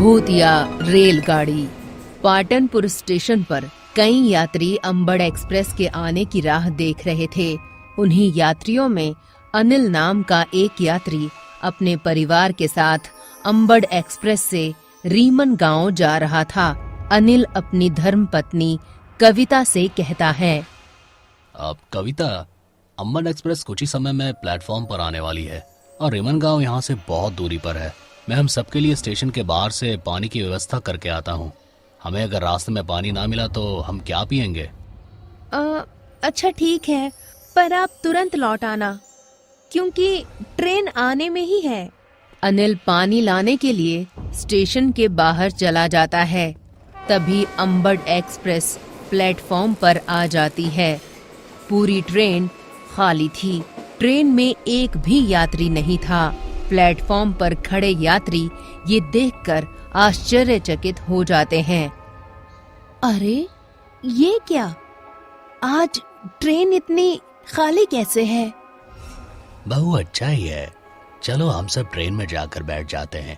भूतिया रेलगाड़ी। पाटनपुर स्टेशन पर कई यात्री अंबड़ एक्सप्रेस के आने की राह देख रहे थे। उन्हीं यात्रियों में अनिल नाम का एक यात्री अपने परिवार के साथ अंबड़ एक्सप्रेस से रीमन गांव जा रहा था। अनिल अपनी धर्मपत्नी कविता से कहता है, अब कविता, अंबड़ एक्सप्रेस कुछ ही समय में प्लेटफॉर्म पर आने वाली है और रीमन गांव यहाँ से बहुत दूरी पर है। मैं हम सबके लिए स्टेशन के बाहर से पानी की व्यवस्था करके आता हूँ। हमें अगर रास्ते में पानी ना मिला तो हम क्या पियेंगे? अच्छा ठीक है, पर आप तुरंत लौट आना क्योंकि ट्रेन आने में ही है। अनिल पानी लाने के लिए स्टेशन के बाहर चला जाता है। तभी अंबड़ एक्सप्रेस प्लेटफॉर्म पर आ जाती है। पूरी ट्रेन खाली थी। ट्रेन में एक भी यात्री नहीं था। प्लेटफॉर्म पर खड़े यात्री ये देखकर आश्चर्यचकित हो जाते हैं। अरे ये क्या, आज ट्रेन इतनी खाली कैसे है? बहु अच्छा ही है। चलो हम सब ट्रेन में जाकर बैठ जाते हैं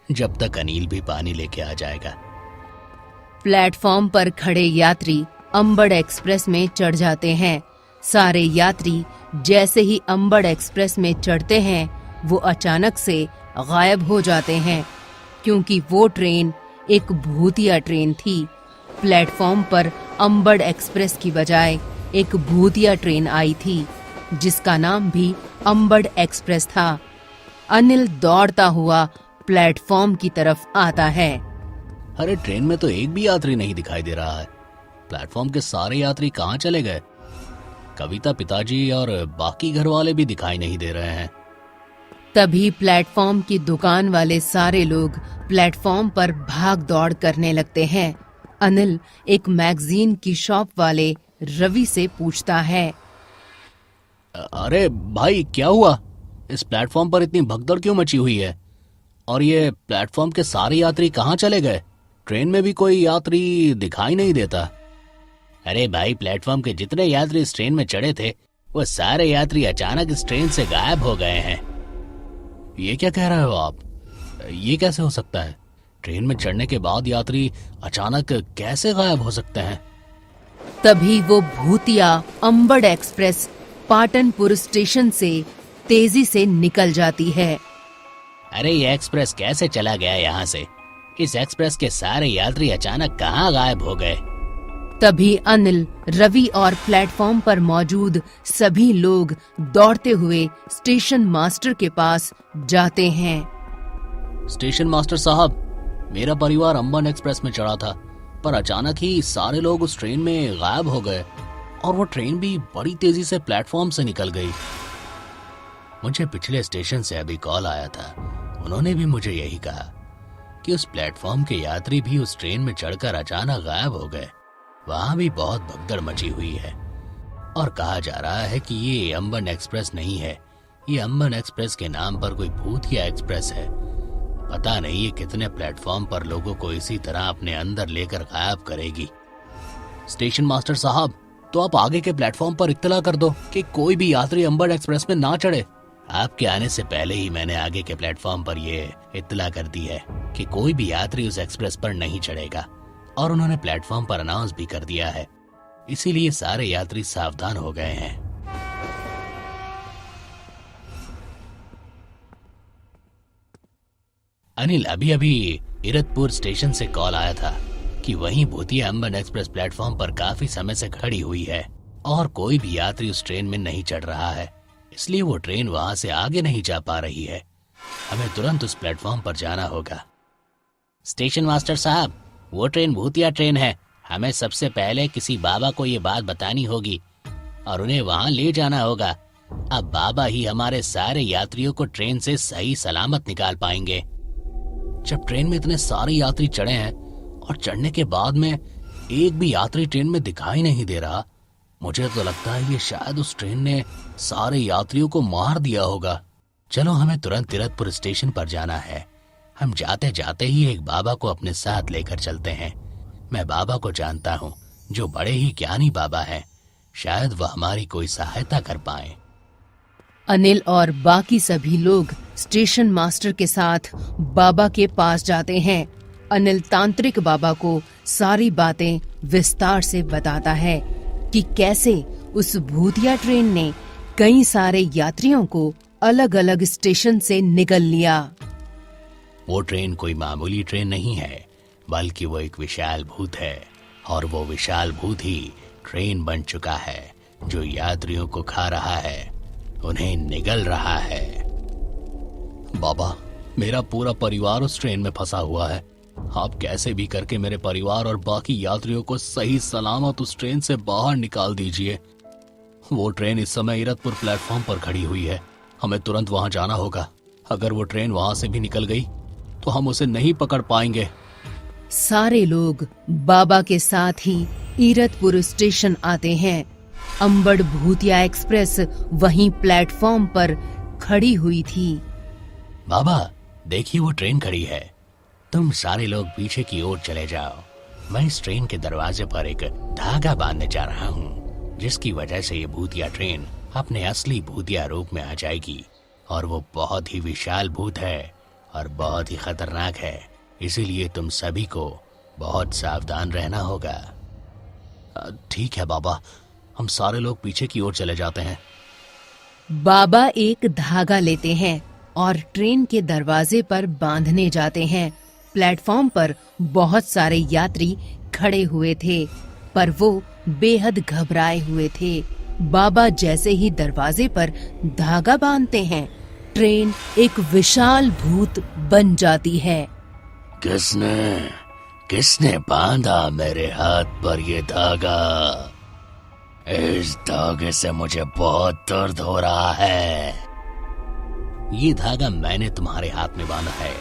जब तक अनिल भी पानी लेके आ जाएगा। प्लेटफॉर्म पर खड़े यात्री अंबड़ एक्सप्रेस में चढ़ जाते हैं। सारे यात्री जैसे ही अंबड़ एक्सप्रेस में चढ़ते हैं वो अचानक से गायब हो जाते हैं क्योंकि वो ट्रेन एक भूतिया ट्रेन थी। प्लेटफॉर्म पर अंबड़ एक्सप्रेस की बजाय एक भूतिया ट्रेन आई थी जिसका नाम भी अंबड़ एक्सप्रेस था। अनिल दौड़ता हुआ प्लेटफॉर्म की तरफ आता है। अरे ट्रेन में तो एक भी यात्री नहीं दिखाई दे रहा है। प्लेटफॉर्म के सारे यात्री कहाँ चले गए? कविता, पिताजी और बाकी घर वाले भी दिखाई नहीं दे रहे हैं। तभी प्लेटफॉर्म की दुकान वाले सारे लोग प्लेटफॉर्म पर भाग दौड़ करने लगते हैं। अनिल एक मैगजीन की शॉप वाले रवि से पूछता है, अरे भाई क्या हुआ? इस प्लेटफॉर्म पर इतनी भगदड़ क्यों मची हुई है? और ये प्लेटफॉर्म के सारे यात्री कहाँ चले गए? ट्रेन में भी कोई यात्री दिखाई नहीं देता। अरे भाई, प्लेटफॉर्म के जितने यात्री इस ट्रेन में चढ़े थे वो सारे यात्री अचानक इस ट्रेन से गायब हो गए हैं। ये क्या कह रहे हो आप? ये कैसे हो सकता है? ट्रेन में चढ़ने के बाद यात्री अचानक कैसे गायब हो सकते हैं? तभी वो भूतिया अंबड़ एक्सप्रेस पाटनपुर स्टेशन से तेजी से निकल जाती है। अरे ये एक्सप्रेस कैसे चला गया यहाँ से? इस एक्सप्रेस के सारे यात्री अचानक कहाँ गायब हो गए? तभी अनिल, रवि और प्लेटफॉर्म पर मौजूद सभी लोग दौड़ते हुए स्टेशन मास्टर के पास जाते हैं। स्टेशन मास्टर साहब, मेरा परिवार अंबड़ एक्सप्रेस में चढ़ा था पर अचानक ही सारे लोग उस ट्रेन में गायब हो गए और वो ट्रेन भी बड़ी तेजी से प्लेटफॉर्म से निकल गई। मुझे पिछले स्टेशन से अभी कॉल आया था। उन्होंने भी मुझे यही कहा कि उस प्लेटफॉर्म के यात्री भी उस ट्रेन में चढ़कर अचानक गायब हो गए। वहां भी बहुत भगदड़ मची हुई है और कहा जा रहा है कि ये अंबड़ एक्सप्रेस नहीं है, ये अंबड़ एक्सप्रेस के नाम पर कोई भूतिया एक्सप्रेस है। पता नहीं ये कितने प्लेटफॉर्म पर लोगों को इसी तरह अपने अंदर लेकर गायब करेगी। स्टेशन मास्टर साहब, तो आप आगे के प्लेटफॉर्म पर इत्तला कर दो कि कोई भी यात्री अंबड़ एक्सप्रेस में ना चढ़े। आपके आने से पहले ही मैंने आगे के प्लेटफॉर्म पर ये इत्तला कर दी है कि कोई भी यात्री उस एक्सप्रेस पर नहीं चढ़ेगा और उन्होंने प्लेटफॉर्म पर अनाउंस भी कर दिया है। इसीलिए सारे यात्री सावधान हो गए हैं। अनिल, अभी इरतपुर स्टेशन से कॉल आया था कि वहीं भूतिया अंबड़ एक्सप्रेस प्लेटफॉर्म पर काफी समय से खड़ी हुई है और कोई भी यात्री उस ट्रेन में नहीं चढ़ रहा है, इसलिए वो ट्रेन वहां से आगे नहीं जा पा रही है। हमें तुरंत उस प्लेटफॉर्म पर जाना होगा। स्टेशन मास्टर साहब, वो ट्रेन भूतिया ट्रेन है। हमें सबसे पहले किसी बाबा को ये बात बतानी होगी और उन्हें वहां ले जाना होगा। अब बाबा ही हमारे सारे यात्रियों को ट्रेन से सही सलामत निकाल पाएंगे। जब ट्रेन में इतने सारे यात्री चढ़े हैं और चढ़ने के बाद में एक भी यात्री ट्रेन में दिखाई नहीं दे रहा, मुझे तो लगता है ये शायद उस ट्रेन ने सारे यात्रियों को मार दिया होगा। चलो हमें तुरंत तीरथपुर स्टेशन पर जाना है। हम जाते जाते ही एक बाबा को अपने साथ लेकर चलते हैं। मैं बाबा को जानता हूँ, जो बड़े ही ज्ञानी बाबा हैं। शायद वह हमारी कोई सहायता कर पाए। अनिल और बाकी सभी लोग स्टेशन मास्टर के साथ बाबा के पास जाते हैं। अनिल तांत्रिक बाबा को सारी बातें विस्तार से बताता है कि कैसे उस भूतिया ट्रेन ने कई सारे यात्रियों को अलग अलग स्टेशन से निगल लिया। वो ट्रेन कोई मामूली ट्रेन नहीं है, बल्कि वो एक विशाल भूत है, और वो विशाल भूत ही ट्रेन बन चुका है जो यात्रियों को खा रहा है, उन्हें निगल रहा है। बाबा, मेरा पूरा परिवार उस ट्रेन में फंसा हुआ है। आप कैसे भी करके मेरे परिवार और बाकी यात्रियों को सही सलामत उस ट्रेन से बाहर निकाल दीजिए। वो ट्रेन इस समय इरतपुर प्लेटफॉर्म पर खड़ी हुई है। हमें तुरंत वहां जाना होगा। अगर वो ट्रेन वहां से भी निकल गई तो हम उसे नहीं पकड़ पाएंगे। सारे लोग बाबा के साथ ही इरतपुर स्टेशन आते हैं। अंबड़ भूतिया एक्सप्रेस वहीं प्लेटफॉर्म पर खड़ी हुई थी। बाबा, देखिए वो ट्रेन खड़ी है। तुम सारे लोग पीछे की ओर चले जाओ। मैं इस ट्रेन के दरवाजे पर एक धागा बांधने जा रहा हूँ, जिसकी वजह से ये भूतिया ट्रेन अपने असली भूतिया रूप में आ जाएगी। और वो बहुत ही विशाल भूत है और बहुत ही खतरनाक है, इसीलिए तुम सभी को बहुत सावधान रहना होगा। ठीक है बाबा, हम सारे लोग पीछे की ओर चले जाते हैं। बाबा एक धागा लेते हैं और ट्रेन के दरवाजे पर बांधने जाते हैं। प्लेटफॉर्म पर बहुत सारे यात्री खड़े हुए थे, पर वो बेहद घबराए हुए थे। बाबा जैसे ही दरवाजे पर धागा बांधते हैं, ट्रेन एक विशाल भूत बन जाती है। किसने बांधा मेरे हाथ पर ये धागा? इस धागे से मुझे बहुत दर्द हो रहा है। ये धागा मैंने तुम्हारे हाथ में बांधा है।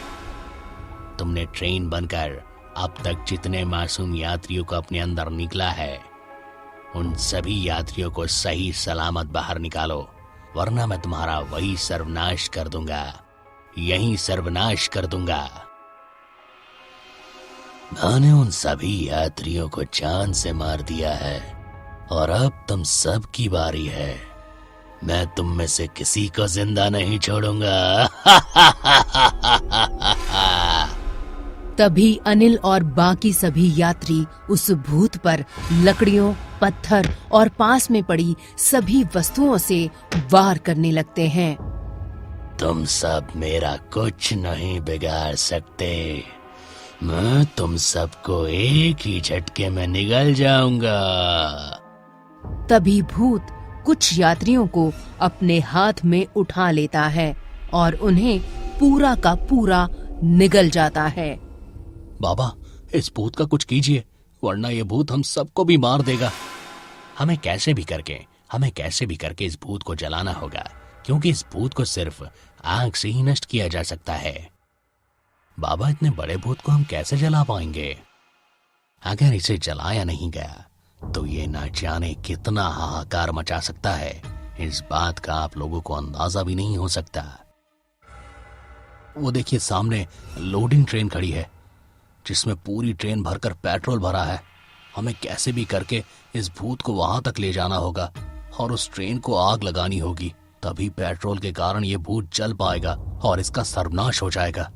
तुमने ट्रेन बनकर अब तक जितने मासूम यात्रियों को अपने अंदर निकला है, उन सभी यात्रियों को सही सलामत बाहर निकालो, वरना मैं तुम्हारा वही सर्वनाश कर दूंगा, यही सर्वनाश कर दूंगा। मैंने उन सभी यात्रियों को जान से मार दिया है और अब तुम सब की बारी है। मैं तुम में से किसी को जिंदा नहीं छोड़ूंगा। तभी अनिल और बाकी सभी यात्री उस भूत पर लकड़ियों, पत्थर और पास में पड़ी सभी वस्तुओं से वार करने लगते हैं। तुम सब मेरा कुछ नहीं बिगाड़ सकते। मैं तुम सबको एक ही झटके में निगल जाऊंगा। तभी भूत कुछ यात्रियों को अपने हाथ में उठा लेता है और उन्हें पूरा का पूरा निगल जाता है। बाबा, इस भूत का कुछ कीजिए, वरना ये भूत हम सबको भी मार देगा। हमें कैसे भी करके इस भूत को जलाना होगा, क्योंकि इस भूत को सिर्फ आग से ही नष्ट किया जा सकता है। बाबा, इतने बड़े भूत को हम कैसे जला पाएंगे? अगर इसे जलाया नहीं गया तो ये ना जाने कितना हाहाकार मचा सकता है। इस बात का आप लोगों को अंदाजा भी नहीं हो सकता। वो देखिए, सामने लोडिंग ट्रेन खड़ी है, जिसमें पूरी ट्रेन भरकर पेट्रोल भरा है। हमें कैसे भी करके इस भूत को वहां तक ले जाना होगा और उस ट्रेन को आग लगानी होगी, तभी पेट्रोल के कारण ये भूत जल पाएगा और इसका सर्वनाश हो जाएगा।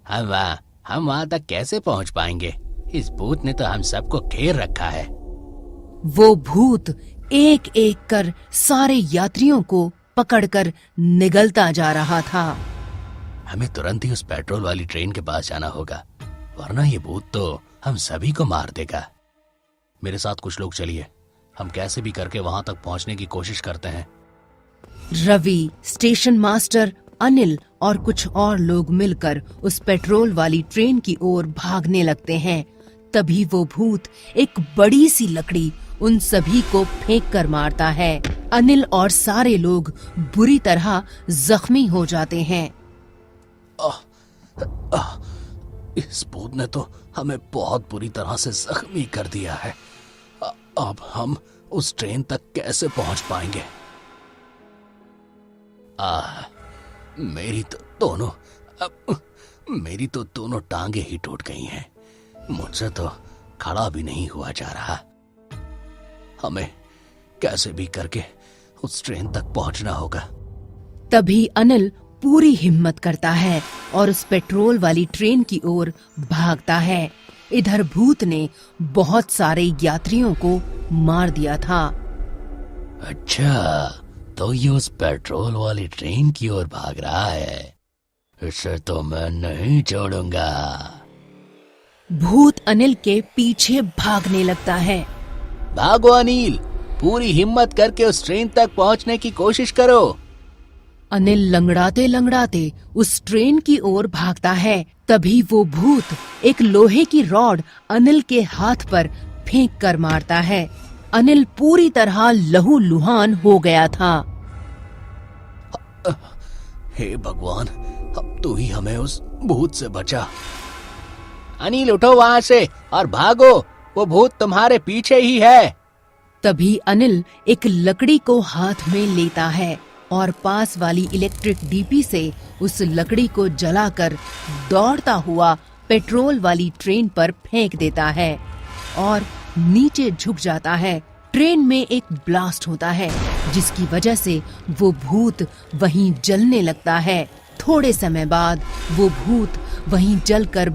हम वहां तक कैसे पहुंच पाएंगे? इस भूत ने तो हम सबको घेर रखा है। वो भूत एक एक कर सारे यात्रियों को पकड़कर निगलता जा रहा था। हमें तुरंत ही उस पेट्रोल वाली ट्रेन के पास जाना होगा, वरना ये भूत तो हम सभी को मार देगा। मेरे साथ कुछ लोग चलिए, हम कैसे भी करके वहां तक पहुंचने की कोशिश करते हैं। रवि, स्टेशन मास्टर, अनिल और कुछ और लोग मिलकर उस पेट्रोल वाली ट्रेन की ओर भागने लगते हैं। तभी वो भूत एक बड़ी सी लकड़ी उन सभी को फेंक कर मारता है। अनिल और सारे लोग बुरी तरह जख्मी हो जाते हैं। इस भूत ने तो हमें बहुत बुरी तरह से जख्मी कर दिया है। अब हम उस ट्रेन तक कैसे पहुंच पाएंगे? मेरी तो दोनों टांगे ही टूट गई हैं। मुझसे तो खड़ा भी नहीं हुआ जा रहा। हमें कैसे भी करके उस ट्रेन तक पहुंचना होगा। तभी अनिल पूरी हिम्मत करता है और उस पेट्रोल वाली ट्रेन की ओर भागता है। इधर भूत ने बहुत सारे यात्रियों को मार दिया था। अच्छा, तो ये उस पेट्रोल वाली ट्रेन की ओर भाग रहा है। इसे तो मैं नहीं छोड़ूंगा। भूत अनिल के पीछे भागने लगता है। भागो अनिल, पूरी हिम्मत करके उस ट्रेन तक पहुंचने की कोशिश करो। अनिल लंगड़ाते लंगड़ाते उस ट्रेन की ओर भागता है। तभी वो भूत एक लोहे की रॉड अनिल के हाथ पर फेंक कर मारता है। अनिल पूरी तरह लहूलुहान हो गया था। हे भगवान, अब तू ही हमें उस भूत से बचा। अनिल उठो वहां से और भागो, वो भूत तुम्हारे पीछे ही है। तभी अनिल एक लकड़ी को हाथ में लेता है और पास वाली इलेक्ट्रिक डीपी से उस लकड़ी को जलाकर दौड़ता हुआ पेट्रोल वाली ट्रेन पर फेंक देता है और नीचे झुक जाता है। ट्रेन में एक ब्लास्ट होता है जिसकी वजह से वो भूत वहीं जलने लगता है। थोड़े समय बाद वो भूत वहीं जलकर